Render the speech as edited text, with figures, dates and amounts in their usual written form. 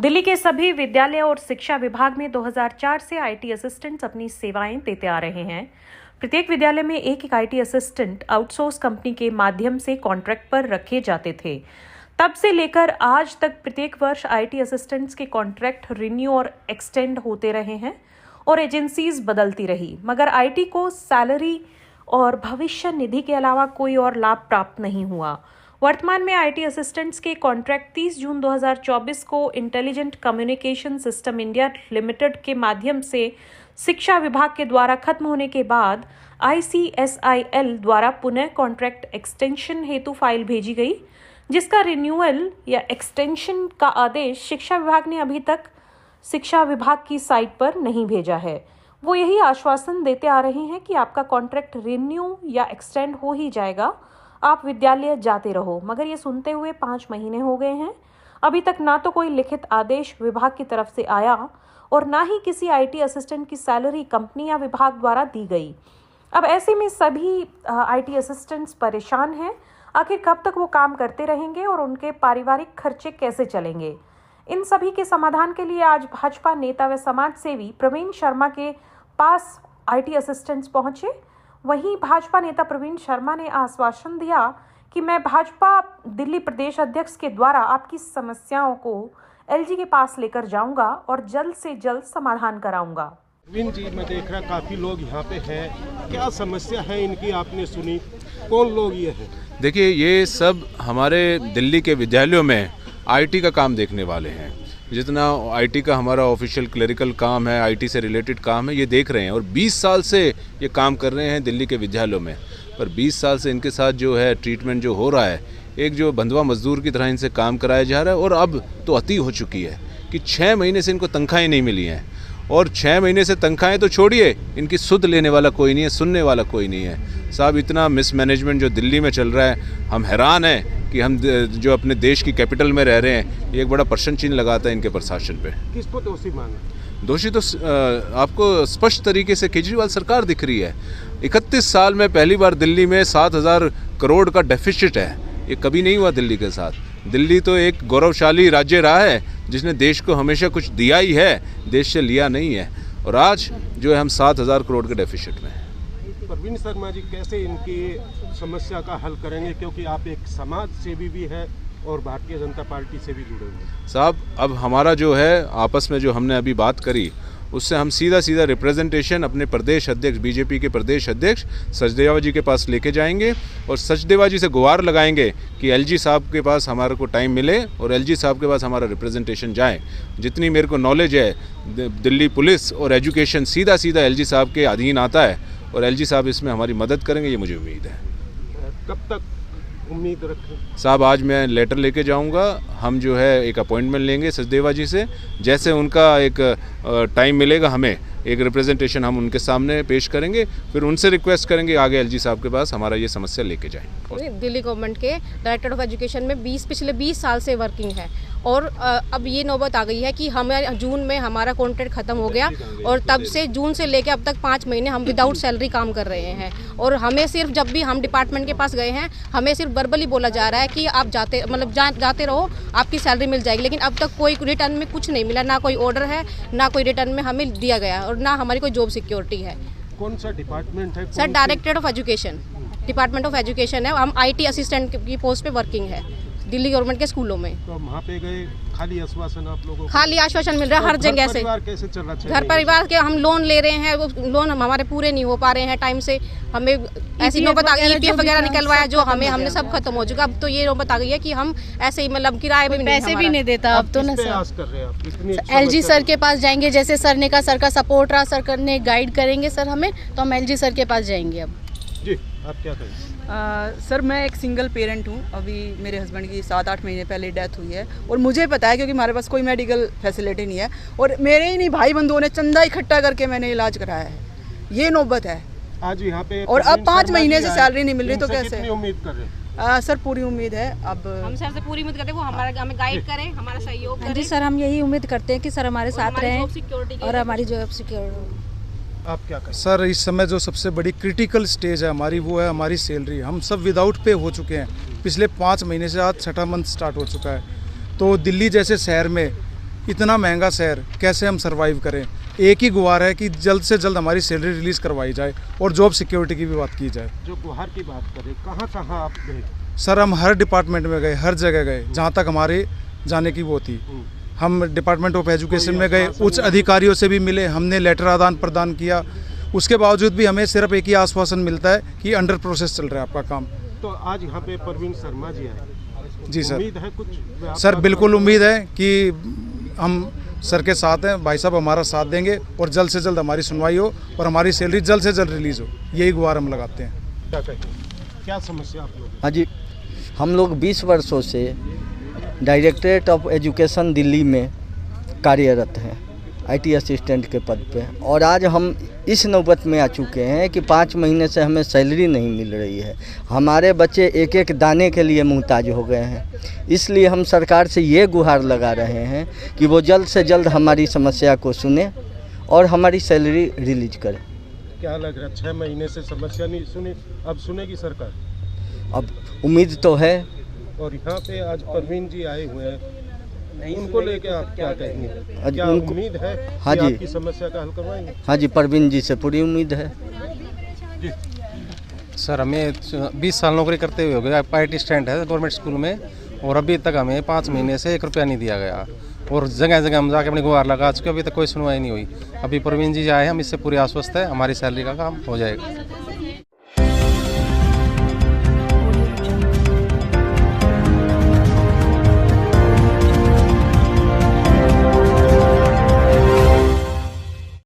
दिल्ली के सभी विद्यालय और शिक्षा विभाग में 2004 से आईटी असिस्टेंट्स अपनी सेवाएं देते आ रहे हैं। प्रत्येक विद्यालय में एक आईटी असिस्टेंट आउटसोर्स कंपनी के माध्यम से कॉन्ट्रैक्ट पर रखे जाते थे। तब से लेकर आज तक प्रत्येक वर्ष आईटी असिस्टेंट्स के कॉन्ट्रैक्ट रिन्यू और एक्सटेंड होते रहे हैं और एजेंसीज बदलती रही, मगर आईटी को सैलरी और भविष्य निधि के अलावा कोई और लाभ प्राप्त नहीं हुआ। वर्तमान में आईटी असिस्टेंट्स के कॉन्ट्रैक्ट 30 जून 2024 को intelligent communication system India limited के माध्यम से शिक्षा विभाग के द्वारा खत्म होने के बाद ICSIL द्वारा पुनः कॉन्ट्रैक्ट एक्सटेंशन हेतु फाइल भेजी गई, जिसका रिन्यूअल या एक्सटेंशन का आदेश शिक्षा विभाग ने अभी तक शिक्षा विभाग की साइट पर नहीं भेजा है। वो यही आश्वासन देते आ रहे हैं कि आपका कॉन्ट्रैक्ट रिन्यू या एक्सटेंड हो ही जाएगा, आप विद्यालय जाते रहो, मगर ये सुनते हुए 5 महीने हो गए हैं। अभी तक ना तो कोई लिखित आदेश विभाग की तरफ से आया और ना ही किसी आईटी असिस्टेंट की सैलरी कंपनी या विभाग द्वारा दी गई। अब ऐसे में सभी आईटी असिस्टेंट्स परेशान हैं। आखिर कब तक वो काम करते रहेंगे और उनके पारिवारिक खर्चे कैसे चलेंगे? इन सभी के समाधान के लिए आज भाजपा नेता व समाज सेवी प्रवीण शर्मा के पास आईटी असिस्टेंट्स पहुंचे। वहीं भाजपा नेता प्रवीण शर्मा ने आश्वासन दिया कि मैं भाजपा दिल्ली प्रदेश अध्यक्ष के द्वारा आपकी समस्याओं को एलजी के पास लेकर जाऊंगा और जल्द से जल्द समाधान कराऊंगा। प्रवीण जी, मैं देख रहा काफी लोग यहाँ पे हैं, क्या समस्या है इनकी आपने सुनी? कौन लोग ये हैं? देखिए, ये सब हमारे दिल्ली के विद्यालयों में आईटी का काम देखने वाले हैं। जितना आईटी का हमारा ऑफिशियल क्लरिकल काम है, आईटी से रिलेटेड काम है, ये देख रहे हैं और 20 साल से ये काम कर रहे हैं दिल्ली के विद्यालयों में। पर 20 साल से इनके साथ जो है ट्रीटमेंट जो हो रहा है, एक जो बंधुआ मजदूर की तरह इनसे काम कराया जा रहा है। और अब तो अति हो चुकी है कि 6 महीने से इनको तनख्वाहें नहीं मिली हैं और 6 महीने से तनख्वाहें तो छोड़िए, इनकी सुध लेने वाला कोई नहीं है, सुनने वाला कोई नहीं है। साहब, इतना मिसमैनेजमेंट जो दिल्ली में चल रहा है, हम हैरान हैं कि हम जो अपने देश की कैपिटल में रह रहे हैं, ये एक बड़ा प्रश्न चिन्ह लगाता है इनके प्रशासन पे। किसको दोषी माना? दोषी तो आपको स्पष्ट तरीके से केजरीवाल सरकार दिख रही है। 31 साल में पहली बार दिल्ली में 7,000 करोड़ का डेफिसिट है। ये कभी नहीं हुआ दिल्ली के साथ। दिल्ली तो एक गौरवशाली राज्य रहा है जिसने देश को हमेशा कुछ दिया ही है, देश से लिया नहीं है। और आज जो है हम 7,000 करोड़ के डेफिसिट में हैं। प्रवीण शर्मा जी, कैसे इनकी समस्या का हल करेंगे, क्योंकि आप एक समाज सेवी भी है और भारतीय जनता पार्टी से भी जुड़े हुए हैं? साहब, अब हमारा जो है आपस में जो हमने अभी बात करी, उससे हम सीधा रिप्रेजेंटेशन अपने प्रदेश अध्यक्ष, बीजेपी के प्रदेश अध्यक्ष सचदेवा जी के पास लेके जाएंगे और सचदेवा जी से गुहार लगाएंगे कि एलजी साहब के पास हमारे को टाइम मिले और एलजी साहब के पास हमारा रिप्रेजेंटेशन जाए। जितनी मेरे को नॉलेज है, दिल्ली पुलिस और एजुकेशन सीधा एलजी साहब के अधीन आता है और एलजी साहब इसमें हमारी मदद करेंगे, ये मुझे उम्मीद है। कब तक उम्मीद रखें? साहब, आज मैं लेटर लेके जाऊंगा। हम जो है एक अपॉइंटमेंट लेंगे सचदेवा जी से। जैसे उनका एक टाइम मिलेगा, हमें एक रिप्रेजेंटेशन हम उनके सामने पेश करेंगे, फिर उनसे रिक्वेस्ट करेंगे आगे एलजी साहब के पास हमारा ये समस्या लेके जाएं। दिल्ली गवर्नमेंट के डायरेक्टर ऑफ एजुकेशन में पिछले 20 साल से वर्किंग है और अब ये नौबत आ गई है कि हमें जून में हमारा कॉन्ट्रैक्ट ख़त्म हो गया और तब से जून से लेकर अब तक 5 महीने हम विदाउट सैलरी काम कर रहे हैं। और हमें सिर्फ जब भी हम डिपार्टमेंट के पास गए हैं, हमें सिर्फ वर्बली बोला जा रहा है कि आप जाते रहो, आपकी सैलरी मिल जाएगी, लेकिन अब तक कोई रिटर्न में कुछ नहीं मिला। ना कोई ऑर्डर है, ना कोई रिटर्न में हमें दिया गया और ना हमारी कोई जॉब सिक्योरिटी है। कौन सा डिपार्टमेंट है? Sir, director of education, department of education है। हम आईटी असिस्टेंट की पोस्ट पे वर्किंग है दिल्ली गवर्नमेंट के स्कूलों में। तो वहाँ पे गए, खाली आश्वासन आप लोगों को? खाली आश्वासन मिल रहा है हर जगह से। कैसे चल रहा है? घर परिवार के हम लोन ले रहे हैं, वो लोन हमारे पूरे नहीं हो पा रहे हैं टाइम से। हमें ऐसी नौबत आ गई, EPF वगैरह निकलवाया जो हमने सब खत्म हो चुका। अब तो ये नौबत आ गई है कि हम ऐसे ही मतलब किराए में पैसे भी नहीं देता अब तो ना सर। एलजी सर के पास जाएंगे, जैसे सर ने कहा, सर का सपोर्ट रहा, सर ने गाइड करेंगे सर हमें, तो हम एलजी सर के पास जाएंगे। अब जी, आप क्या कहेंगे? सर, मैं एक सिंगल पेरेंट हूँ। अभी मेरे हस्बैंड की 7-8 महीने पहले डेथ हुई है और मुझे पता है क्योंकि हमारे पास कोई मेडिकल फैसिलिटी नहीं है और मेरे ही नहीं भाई बंधुओं ने चंदा इकट्ठा करके मैंने इलाज कराया है। ये नौबत है आज यहाँ पे और अब 5 महीने से सैलरी नहीं मिल रही, तो कैसे? उम्मीद कर रहे हैं? सर, पूरी उम्मीद है। अब हम सर से पूरी उम्मीद करते हैं वो हमें गाइड करें, हमारा सहयोग करें। जी सर, हम यही उम्मीद करते हैं कि सर हमारे साथ रहें और हमारी जॉब सिक्योर हो। आप क्या कहें? सर, इस समय जो सबसे बड़ी क्रिटिकल स्टेज है हमारी, वो है हमारी सैलरी। हम सब विदाउट पे हो चुके हैं पिछले 5 महीने से। आज 6ठा मंथ स्टार्ट हो चुका है। तो दिल्ली जैसे शहर में इतना महंगा शहर कैसे हम सरवाइव करें। एक ही गुहार है कि जल्द से जल्द हमारी सैलरी रिलीज़ करवाई जाए और जॉब सिक्योरिटी की भी बात की जाए। जो गुहार की बात करें, कहाँ कहाँ आप गए? सर हम हर डिपार्टमेंट में गए, हर जगह गए जहाँ तक हमारे जाने की वो थी। हम डिपार्टमेंट ऑफ एजुकेशन में गए, उच्च अधिकारियों से भी मिले, हमने लेटर आदान प्रदान किया। उसके बावजूद भी हमें सिर्फ एक ही आश्वासन मिलता है कि अंडर प्रोसेस चल रहा है आपका काम। तो आज यहाँ पे परवीन शर्मा जी आए, जी सर। उम्मीद है कुछ? सर बिल्कुल उम्मीद है कि हम सर के साथ हैं, भाई साहब हमारा साथ देंगे और जल्द से जल्द हमारी सुनवाई हो और हमारी सैलरी जल्द से जल्द रिलीज़ हो, यही गुहार हम लगाते हैं। क्या कहेंगे, क्या समस्या आप लोग? हाँ जी, हम लोग 20 वर्षों से डायरेक्टरेट ऑफ एजुकेशन दिल्ली में कार्यरत हैं IT असिस्टेंट के पद पे, और आज हम इस नौबत में आ चुके हैं कि 5 महीने से हमें सैलरी नहीं मिल रही है। हमारे बच्चे एक एक दाने के लिए मुहताज हो गए हैं। इसलिए हम सरकार से ये गुहार लगा रहे हैं कि वो जल्द से जल्द हमारी समस्या को सुने और हमारी सैलरी रिलीज करे। क्या लग रहा है, 6 महीने से समस्या नहीं सुनी, अब सुनेगी सरकार? अब उम्मीद तो है। और यहाँ पे आज परवीन जी आए हुए हैं, उनको लेके आप क्या कहेंगे? क्या उम्मीद है हाँ कि जी, आपकी समस्या का हल करवाएंगे? हाँ जी, परवीन जी से पूरी उम्मीद है। सर हमें 20 साल नौकरी करते हुए हो गया, IT असिस्टेंट है गवर्नमेंट स्कूल में, और अभी तक हमें 5 महीने से 1 रुपया नहीं दिया गया। और जगह जगह हम जाके अपनी गुहार लगा चुके, अभी तक कोई सुनवाई नहीं हुई। अभी परवीन जी आए, हम इससे पूरे आश्वस्त है हमारी सैलरी का काम हो जाएगा।